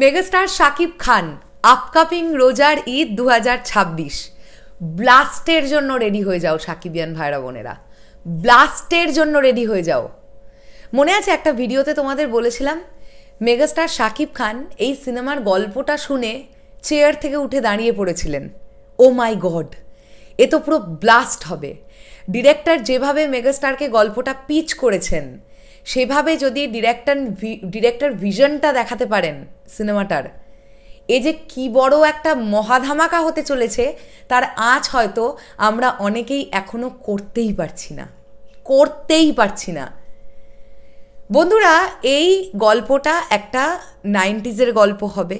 Megastar Shakib Khan upcoming রোজার ঈদ 2026 ব্লাস্টের জন্য ready হয়ে যাও সাকিবিয়ান ভাইরা বোনেরা, ব্লাস্টের জন্য রেডি হয়ে যাও। মনে আছে একটা ভিডিওতে তোমাদের বলেছিলাম মেগাস্টার শাকিব খান এই সিনেমার গল্পটা শুনে চেয়ার থেকে উঠে দাঁড়িয়ে পড়েছিলেন। ও মাই গড, এ তো পুরো ব্লাস্ট হবে। ডিরেক্টর যেভাবে মেগাস্টারকে গল্পটা পিচ করেছেন সেভাবে যদি ডিরেক্টর ভিশনটা দেখাতে পারেন সিনেমাটার, এ যে কী বড় একটা মহাধামাকা হতে চলেছে তার আঁচ হয়তো আমরা অনেকেই এখনও করতেই পারছি না। বন্ধুরা, এই গল্পটা একটা 90s গল্প হবে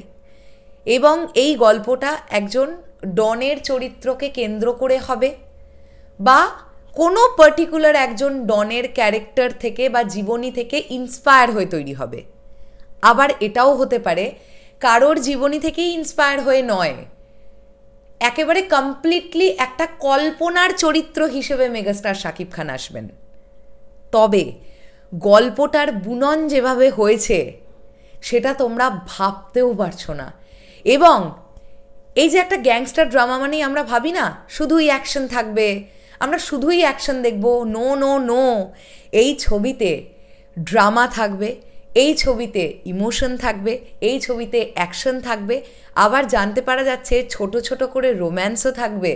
এবং এই গল্পটা একজন ডনের চরিত্রকে কেন্দ্র করে হবে বা কোনো পার্টিকুলার একজন ডনের ক্যারেক্টার থেকে বা জীবনী থেকে ইন্সপায়ার হয়ে তৈরি হবে। আবার এটাও হতে পারে কারোর জীবনী থেকেই ইন্সপায়ার হয়ে নয়, একেবারে কমপ্লিটলি একটা কল্পনার চরিত্র হিসেবে মেগাস্টার শাকিব খান আসবেন। তবে গল্পটার বুনন যেভাবে হয়েছে সেটা তোমরা ভাবতেও পারছো না। এবং এই যে একটা গ্যাংস্টার ড্রামা মানেই আমরা ভাবি না শুধুই অ্যাকশন থাকবে, আমরা শুধুই অ্যাকশন দেখব। নো নো নো, এই ছবিতে ড্রামা থাকবে, এই ছবিতে ইমোশন থাকবে, এই ছবিতে অ্যাকশন থাকবে, আবার জানতে পারা যাচ্ছে ছোট ছোট করে রোম্যান্সও থাকবে।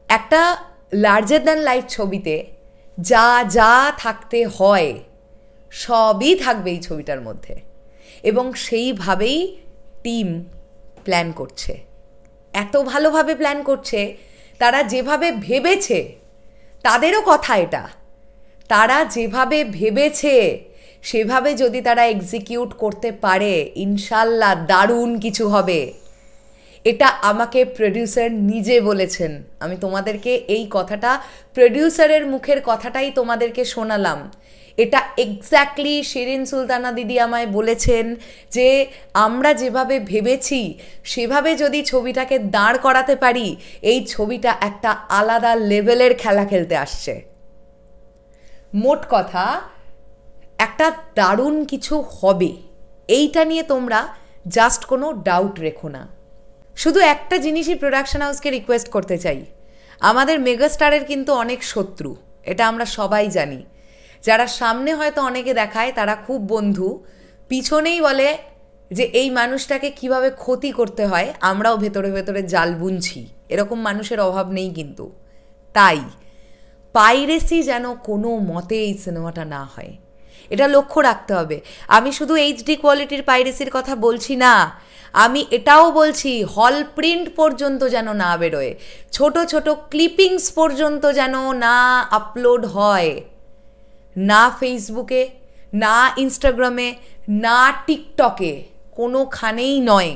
একটা লার্জার দ্যান লাইফ ছবিতে যা যা থাকতে হয় সবই থাকবে এই ছবিটার মধ্যে, এবং সেইভাবেই টিম প্ল্যান করছে। এত ভালোভাবে প্ল্যান করছে, তারা যেভাবে ভেবেছে, তাদেরও কথা এটা, তারা যেভাবে ভেবেছে সেভাবে যদি তারা এক্সিকিউট করতে পারে ইনশাল্লাহ দারুণ কিছু হবে। এটা আমাকে প্রডিউসার নিজে বলেছেন। আমি তোমাদেরকে এই কথাটা, প্রডিউসারের মুখের কথাটাই তোমাদেরকে শোনালাম। এটা এক্স্যাক্টলি শিরিন সুলতানা দিদি আমায় বলেছেন যে আমরা যেভাবে ভেবেছি সেভাবে যদি ছবিটাকে দাঁড় করাতে পারি, এই ছবিটা একটা আলাদা লেভেলের খেলা খেলতে আসছে। মোট কথা, একটা দারুণ কিছু হবে, এইটা নিয়ে তোমরা জাস্ট কোনো ডাউট রেখো না। শুধু একটা জিনিসই প্রোডাকশন হাউসকে রিকোয়েস্ট করতে চাই, আমাদের মেগাস্টারের কিন্তু অনেক শত্রু, এটা আমরা সবাই জানি। যারা সামনে হয়তো অনেকে দেখায় তারা খুব বন্ধু, পিছনেই বলে যে এই মানুষটাকে কিভাবে ক্ষতি করতে হয় আমরাও ভেতরে ভেতরে জাল বুনছি। এরকম মানুষের অভাব নেই কিন্তু। তাই পাইরেসি যেন কোনো মতে এই সিনেমাটা না হয়, এটা লক্ষ্য রাখতে হবে। আমি শুধু এইচডি কোয়ালিটির পাইরেসির কথা বলছি না, আমি এটাও বলছি হল প্রিন্ট পর্যন্ত যেন না বেরোয়, ছোট ছোট ক্লিপিংস পর্যন্ত যেন না আপলোড হয়, না ফেসবুকে, না ইনস্টাগ্রামে, না টিকটকে, কোনোখানেই নয়।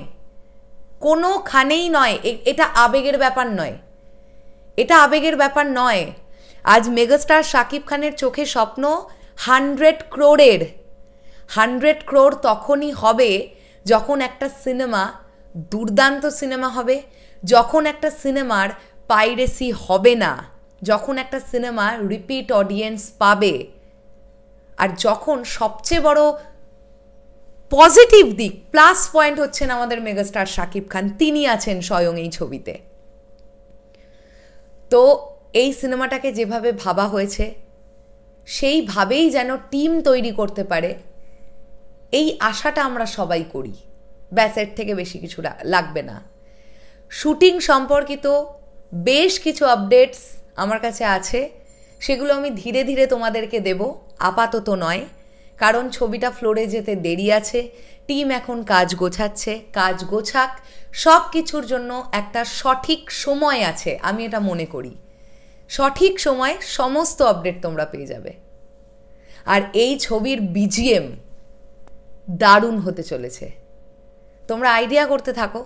এটা আবেগের ব্যাপার নয়। আজ মেগাস্টার শাকিব খানের চোখে স্বপ্ন 100 crore। 100 crore তখনই হবে যখন একটা সিনেমা দুর্দান্ত সিনেমা হবে, যখন একটা সিনেমার পাইরেসি হবে না, যখন একটা সিনেমা রিপিট অডিয়েন্স পাবে, আর যখন সবচেয়ে বড় পজিটিভ দিক, প্লাস পয়েন্ট হচ্ছেন আমাদের মেগাস্টার শাকিব খান, তিনি আছেন স্বয়ং এই ছবিতে। তো এই সিনেমাটাকে যেভাবে ভাবা হয়েছে সেইভাবেই যেন টিম তৈরি করতে পারে, এই আশাটা আমরা সবাই করি। ব্যাস, এর থেকে বেশি কিছু লাগবে না। শুটিং সম্পর্কিত বেশ কিছু আপডেটস আমার কাছে আছে, সেগুলো আমি ধীরে ধীরে তোমাদেরকে দেব, আপাতত নয়, কারণ ছবিটা ফ্লোরে যেতে দেরি আছে। টিম এখন কাজ গোছাচ্ছে, কাজ গোছাক, সব কিছুর জন্য একটা সঠিক সময় আছে। আমি এটা মনে করি সঠিক সময়ে সমস্ত আপডেট তোমরা পেয়ে যাবে। আর এই ছবির বিজিএম দারুণ হতে চলেছে। তোমরা আইডিয়া করতে থাকো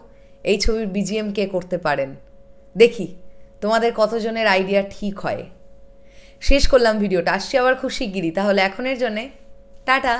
এই ছবির বিজিএম কে করতে পারেন, দেখি তোমাদের কতজনের আইডিয়া ঠিক হয়। শেষ করলাম ভিডিওটা, আসছি আবার খুব শিগগিরই। তাহলে এখনের জন্যে টাটা।